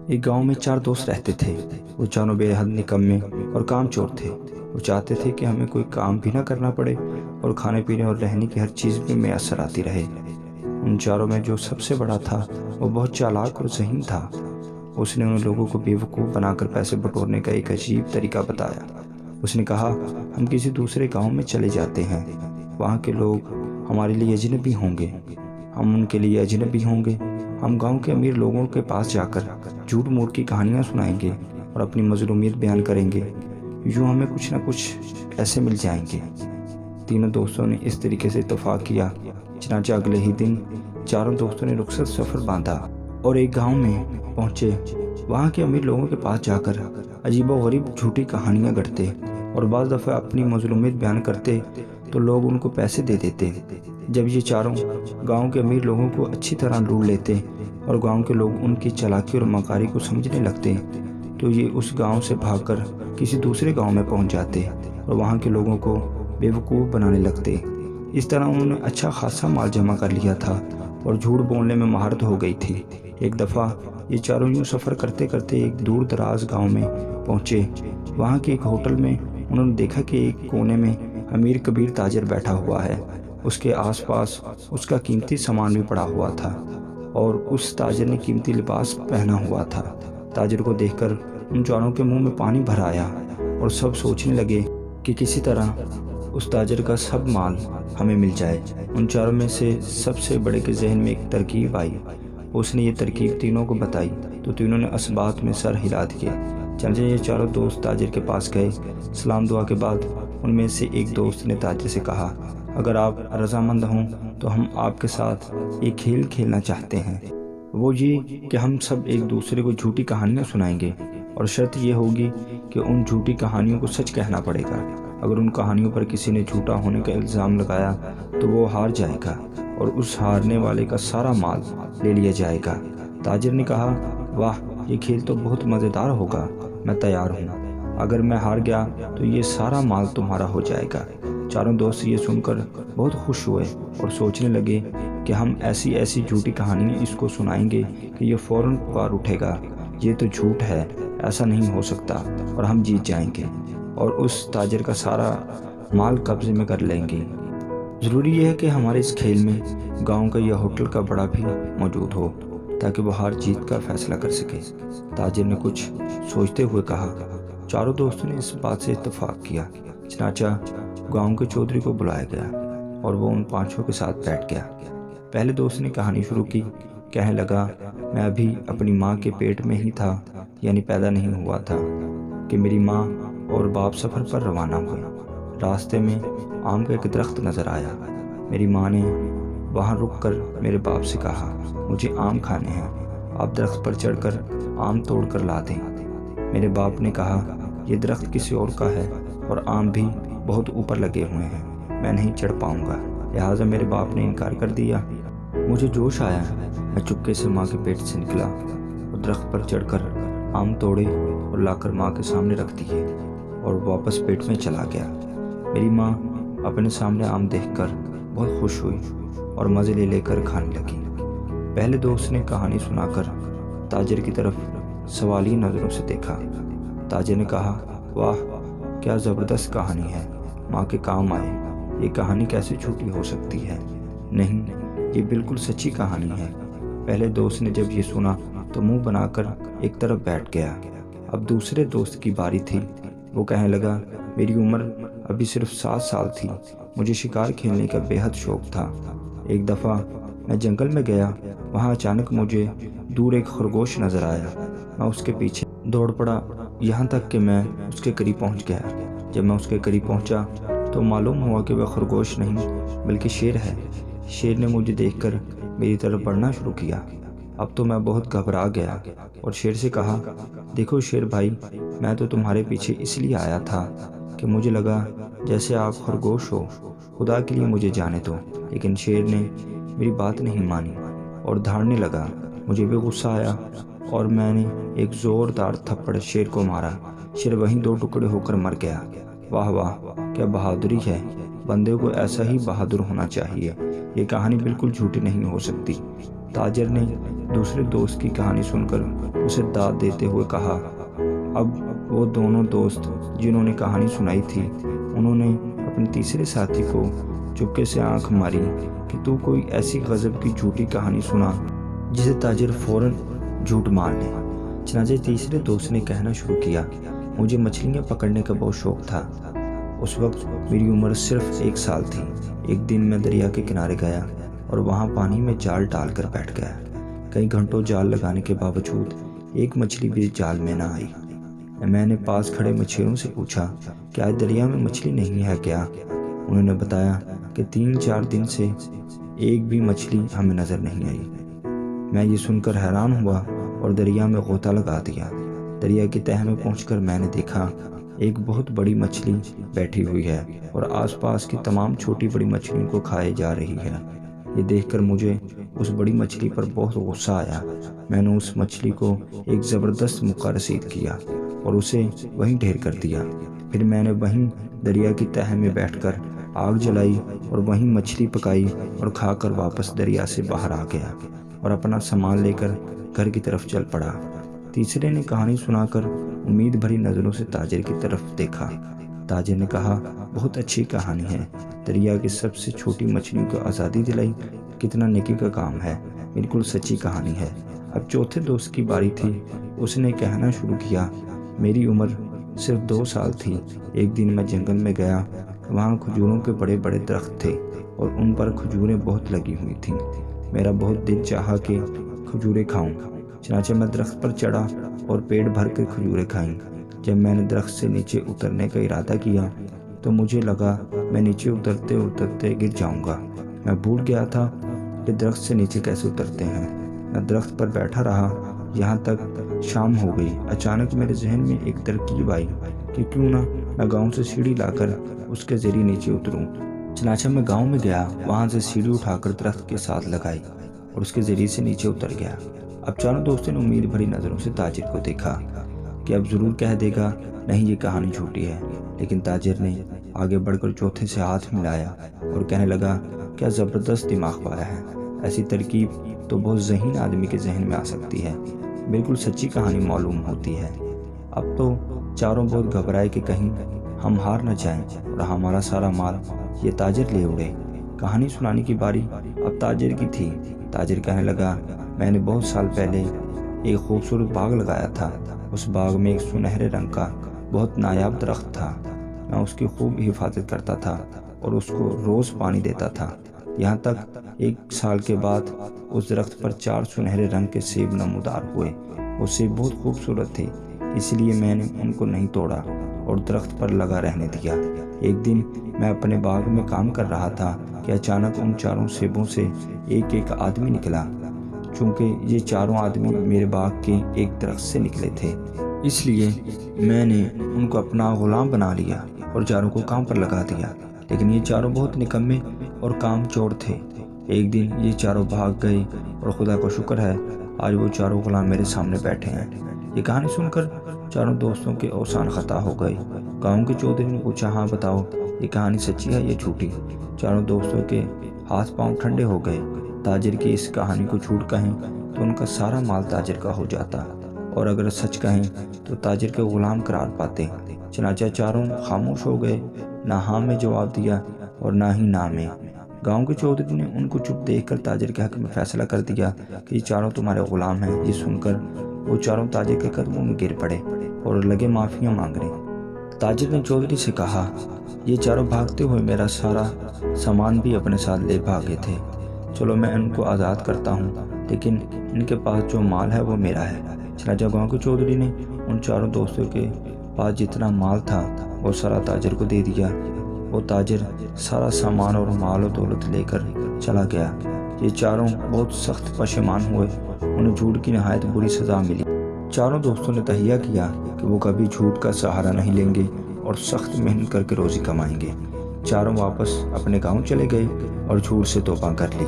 ایک گاؤں میں 4 دوست رہتے تھے۔ وہ چاروں بے حد نکمے اور کام چور تھے۔ وہ چاہتے تھے کہ ہمیں کوئی کام بھی نہ کرنا پڑے اور کھانے پینے اور رہنے کی ہر چیز بھی میسر آتی رہے۔ ان چاروں میں جو سب سے بڑا تھا وہ بہت چالاک اور ذہین تھا۔ اس نے ان لوگوں کو بیوقوف بنا کر پیسے بٹورنے کا ایک عجیب طریقہ بتایا۔ اس نے کہا، ہم کسی دوسرے گاؤں میں چلے جاتے ہیں، وہاں کے لوگ ہمارے لیے اجنبی ہوں گے، ہم ان کے لیے اجنبی ہوں گے۔ ہم گاؤں کے امیر لوگوں کے پاس جا کر جھوٹ موٹ کی کہانیاں سنائیں گے اور اپنی مظلومیت بیان کریں گے، یوں ہمیں کچھ نہ کچھ ایسے مل جائیں گے۔ تینوں دوستوں نے اس طریقے سے اتفاق کیا۔ چنانچہ اگلے ہی دن چاروں دوستوں نے رخصت سفر باندھا اور ایک گاؤں میں پہنچے۔ وہاں کے امیر لوگوں کے پاس جا کر عجیب و غریب جھوٹی کہانیاں گڑھتے اور بعض دفعہ اپنی مظلومیت بیان کرتے تو لوگ ان کو پیسے دے دیتے۔ جب یہ چاروں گاؤں کے امیر لوگوں کو اچھی طرح لوٹ لیتے اور گاؤں کے لوگ ان کی چالاکی اور مکاری کو سمجھنے لگتے تو یہ اس گاؤں سے بھاگ کر کسی دوسرے گاؤں میں پہنچ جاتے اور وہاں کے لوگوں کو بیوقوف بنانے لگتے۔ اس طرح انہوں نے اچھا خاصا مال جمع کر لیا تھا اور جھوٹ بولنے میں مہارت ہو گئی تھی۔ ایک دفعہ یہ چاروں یوں سفر کرتے کرتے ایک دور دراز گاؤں میں پہنچے۔ وہاں کے ایک ہوٹل میں انہوں نے دیکھا کہ ایک کونے میں امیر کبیر تاجر بیٹھا ہوا ہے۔ اس کے آس پاس اس کا قیمتی سامان بھی پڑا ہوا تھا اور اس تاجر نے قیمتی لباس پہنا ہوا تھا۔ تاجر کو دیکھ کر ان چاروں کے منہ میں پانی بھر آیا اور سب سوچنے لگے کہ کسی طرح اس تاجر کا سب مال ہمیں مل جائے۔ ان چاروں میں سے سب سے بڑے کے ذہن میں ایک ترکیب آئی۔ اس نے یہ ترکیب تینوں کو بتائی تو تینوں نے اس بات میں سر ہلا دیے۔ چنانچہ یہ چاروں دوست تاجر کے پاس گئے۔ سلام دعا کے بعد ان میں سے ایک دوست نے تاجر سے کہا، اگر آپ رضامند ہوں تو ہم آپ کے ساتھ ایک کھیل کھیلنا چاہتے ہیں۔ وہ یہ کہ ہم سب ایک دوسرے کو جھوٹی کہانیاں سنائیں گے اور شرط یہ ہوگی کہ ان جھوٹی کہانیوں کو سچ کہنا پڑے گا۔ اگر ان کہانیوں پر کسی نے جھوٹا ہونے کا الزام لگایا تو وہ ہار جائے گا اور اس ہارنے والے کا سارا مال لے لیا جائے گا۔ تاجر نے کہا، واہ، یہ کھیل تو بہت مزیدار ہوگا، میں تیار ہوں۔ اگر میں ہار گیا تو یہ سارا مال تمہارا ہو جائے گا۔ چاروں دوست یہ سن کر بہت خوش ہوئے اور سوچنے لگے کہ ہم ایسی ایسی جھوٹی کہانیاں اس کو سنائیں گے کہ یہ فوراً پکار اٹھے گا، یہ تو جھوٹ ہے، ایسا نہیں ہو سکتا، اور ہم جیت جائیں گے اور اس تاجر کا سارا مال قبضے میں کر لیں گے۔ ضروری یہ ہے کہ ہمارے اس کھیل میں گاؤں کا یا ہوٹل کا بڑا بھی موجود ہو تاکہ وہ ہار جیت کا فیصلہ کر سکے۔ تاجر نے کچھ سوچتے ہوئے کہا۔ چاروں دوستوں نے اس بات سے اتفاق کیا۔ چنانچہ گاؤں کے چودھری کو بلایا گیا اور وہ ان پانچوں کے ساتھ بیٹھ گیا۔ پہلے دوست نے کہانی شروع کی۔ کہنے لگا، میں ابھی اپنی ماں کے پیٹ میں ہی تھا، یعنی پیدا نہیں ہوا تھا، کہ میری ماں اور باپ سفر پر روانہ ہوئے۔ راستے میں آم کا ایک درخت نظر آیا۔ میری ماں نے وہاں رک کر میرے باپ سے کہا، مجھے آم کھانے ہیں، آپ درخت پر چڑھ کر آم توڑ کر لا دیں۔ میرے باپ نے کہا، یہ درخت کسی اور کا ہے اور آم بھی بہت اوپر لگے ہوئے ہیں، میں نہیں چڑھ پاؤں گا۔ لہٰذا میرے باپ نے انکار کر دیا۔ مجھے جوش آیا، میں چپکے سے ماں کے پیٹ سے نکلا اور درخت پر چڑھ کر آم توڑے اور لا کر ماں کے سامنے رکھ دیے اور واپس پیٹ میں چلا گیا۔ میری ماں اپنے سامنے آم دیکھ کر بہت خوش ہوئی اور مزے لے لے کر کھانے لگی۔ پہلے دوست نے کہانی سنا کر تاجر کی طرف سوالی نظروں سے دیکھا۔ تاجر نے کہا، واہ، کیا زبردست کہانی ہے، ماں کے کام آئے، یہ کہانی کیسے جھوٹی ہو سکتی ہے؟ نہیں، یہ بالکل سچی کہانی ہے۔ پہلے دوست نے جب یہ سنا تو منہ بنا کر ایک طرف بیٹھ گیا۔ اب دوسرے دوست کی باری تھی۔ وہ کہنے لگا، میری عمر ابھی صرف 7 سال تھی، مجھے شکار کھیلنے کا بے حد شوق تھا۔ ایک دفعہ میں جنگل میں گیا، وہاں اچانک مجھے دور ایک خرگوش نظر آیا۔ میں اس کے پیچھے دوڑ پڑا یہاں تک کہ میں اس کے قریب پہنچ گیا۔ جب میں اس کے قریب پہنچا تو معلوم ہوا کہ وہ خرگوش نہیں بلکہ شیر ہے۔ شیر نے مجھے دیکھ کر میری طرف بڑھنا شروع کیا۔ اب تو میں بہت گھبرا گیا اور شیر سے کہا، دیکھو شیر بھائی، میں تو تمہارے پیچھے اس لیے آیا تھا کہ مجھے لگا جیسے آپ خرگوش ہو، خدا کے لیے مجھے جانے دو۔ لیکن شیر نے میری بات نہیں مانی اور دھاڑنے لگا۔ مجھے بھی غصہ آیا اور میں نے ایک زوردار تھپڑ شیر کو مارا۔ شیر وہیں 2 ٹکڑے ہو کر مر گیا۔ واہ واہ، کیا بہادری ہے، بندے کو ایسا ہی بہادر ہونا چاہیے، یہ کہانی بالکل جھوٹی نہیں ہو سکتی۔ تاجر نے دوسرے دوست کی کہانی سن کر اسے داد دیتے ہوئے کہا۔ اب وہ دونوں دوست جنہوں نے کہانی سنائی تھی انہوں نے اپنے تیسرے ساتھی کو چپکے سے آنکھ ماری کہ تو کوئی ایسی غضب کی جھوٹی کہانی سنا جسے تاجر فوراً جھوٹ مان لے۔ چنانچہ تیسرے دوست نے کہنا شروع کیا، مجھے مچھلیاں پکڑنے کا بہت شوق تھا۔ اس وقت میری عمر صرف 1 سال تھی۔ ایک دن میں دریا کے کنارے گیا اور وہاں پانی میں جال ڈال کر بیٹھ گیا۔ کئی گھنٹوں جال لگانے کے باوجود ایک مچھلی بھی جال میں نہ آئی۔ میں نے پاس کھڑے مچھیروں سے پوچھا کہ آج دریا میں مچھلی نہیں ہے کیا؟ انہوں نے بتایا کہ 3-4 دن سے ایک بھی مچھلی ہمیں نظر نہیں آئی۔ میں یہ سن کر حیران ہوا اور دریا میں غوطہ لگا دیا۔ دریا کی تہہ میں پہنچ کر میں نے دیکھا ایک بہت بڑی مچھلی بیٹھی ہوئی ہے اور آس پاس کی تمام چھوٹی بڑی مچھلیوں کو کھائے جا رہی ہے۔ یہ دیکھ کر مجھے اس بڑی مچھلی پر بہت غصہ آیا۔ میں نے اس مچھلی کو ایک زبردست مکہ رسید کیا اور اسے وہیں ڈھیر کر دیا۔ پھر میں نے وہیں دریا کی تہہ میں بیٹھ کر آگ جلائی اور وہیں مچھلی پکائی اور کھا کر واپس دریا سے باہر آ گیا اور اپنا سامان لے کر گھر کی طرف چل پڑا۔ تیسرے نے کہانی سنا کر امید بھری نظروں سے تاجر کی طرف دیکھا۔ تاجر نے کہا، بہت اچھی کہانی ہے، دریا کی سب سے چھوٹی مچھلیوں کو آزادی دلائی، کتنا نیکی کا کام ہے، بالکل سچی کہانی ہے۔ اب چوتھے دوست کی باری تھی۔ اس نے کہنا شروع کیا، میری عمر صرف 2 سال تھی۔ ایک دن میں جنگل میں گیا، وہاں کھجوروں کے بڑے بڑے درخت تھے اور ان پر کھجوریں بہت لگی ہوئی تھیں۔ میرا بہت دل چاہا کہ کھجوریں کھاؤں، چنانچہ میں درخت پر چڑھا اور پیٹ بھر کر کھجوریں کھائیں۔ جب میں نے درخت سے نیچے اترنے کا ارادہ کیا تو مجھے لگا میں نیچے اترتے اترتے گر جاؤں گا۔ میں بھول گیا تھا کہ درخت سے نیچے کیسے اترتے ہیں۔ میں درخت پر بیٹھا رہا یہاں تک شام ہو گئی۔ اچانک میرے ذہن میں ایک ترکیب آئی کہ کیوں نہ میں گاؤں سے سیڑھی لا کر اس کے ذریعے نیچے اتروں۔ چنانچہ میں گاؤں میں گیا، وہاں سے سیڑھی اٹھا کر درخت کے ساتھ لگائی اور اس کے ذریعے سے نیچے اتر گیا۔ اب چاروں دوستوں نے امید بھری نظروں سے تاجر کو دیکھا کہ اب ضرور کہہ دے گا نہیں یہ کہانی جھوٹی ہے، لیکن تاجر نے آگے بڑھ کر چوتھے سے ہاتھ ملایا اور کہنے لگا، کیا زبردست دماغ والا ہے، ایسی ترکیب تو بہت ذہین آدمی کے ذہن میں آ سکتی ہے، بالکل سچی کہانی معلوم ہوتی ہے۔ اب تو چاروں بہت گھبرائے کہ کہیں ہم ہار نہ جائیں اور ہمارا سارا مال یہ تاجر لے اڑے۔ کہانی سنانے کی باری اب تاجر کی تھی۔ تاجر کہنے لگا، میں نے بہت سال پہلے ایک خوبصورت باغ لگایا تھا۔ اس باغ میں ایک سنہرے رنگ کا بہت نایاب درخت تھا۔ میں اس کی خوب حفاظت کرتا تھا اور اس کو روز پانی دیتا تھا، یہاں تک 1 سال کے بعد اس درخت پر 4 سنہرے رنگ کے سیب نمودار ہوئے۔ وہ سیب بہت خوبصورت تھے، اس لیے میں نے ان کو نہیں توڑا اور درخت پر لگا رہنے دیا۔ ایک دن میں اپنے باغ میں کام کر رہا تھا کہ اچانک ان 4 سیبوں سے ایک آدمی نکلا۔ چونکہ یہ 4 آدمی میرے باغ کے ایک درخت سے نکلے تھے، اس لیے میں نے ان کو اپنا غلام بنا لیا اور 4 کو کام پر لگا دیا۔ لیکن یہ 4 بہت نکمے اور کام چور تھے۔ ایک دن یہ 4 بھاگ گئے اور خدا کا شکر ہے آج وہ 4 غلام میرے سامنے بیٹھے ہیں۔ یہ کہانی سن کر 4 دوستوں کے اوسان خطا ہو گئے۔ گاؤں کے چودھری نے پوچھا، ہاں بتاؤ یہ کہانی سچی ہے یا جھوٹی؟ 4 دوستوں کے ہاتھ پاؤں ٹھنڈے ہو گئے۔ تاجر کی اس کہانی کو جھوٹ کہیں تو ان کا سارا مال تاجر کا ہو جاتا، اور اگر سچ کہیں تو تاجر کے غلام قرار پاتے۔ چنانچہ 4 خاموش ہو گئے، نہ ہاں میں جواب دیا اور نہ ہی نہ میں۔ گاؤں کے چودھری نے ان کو چپ دیکھ کر تاجر کے حق میں فیصلہ کر دیا کہ یہ 4 تمہارے غلام ہیں۔ یہ سن کر وہ 4 تاجر کے قدموں میں گر پڑے اور لگے معافیاں مانگنے۔ تاجر نے چودھری سے کہا، یہ 4 بھاگتے ہوئے میرا سارا سامان بھی اپنے ساتھ لے بھاگے تھے، چلو میں ان کو آزاد کرتا ہوں، لیکن ان کے پاس جو مال ہے وہ میرا ہے۔ چنانچہ گاؤں کے چودھری نے ان 4 دوستوں کے پاس جتنا مال تھا وہ سارا تاجر کو دے دیا۔ وہ تاجر سارا سامان اور مال و دولت لے کر چلا گیا۔ یہ 4 بہت سخت پشیمان ہوئے، انہیں جھوٹ کی نہایت بری سزا ملی۔ 4 دوستوں نے تہیہ کیا کہ وہ کبھی جھوٹ کا سہارا نہیں لیں گے اور سخت محنت کر کے روزی کمائیں گے۔ 4 واپس اپنے گاؤں چلے گئے اور جھوٹ سے توبہ کر لی۔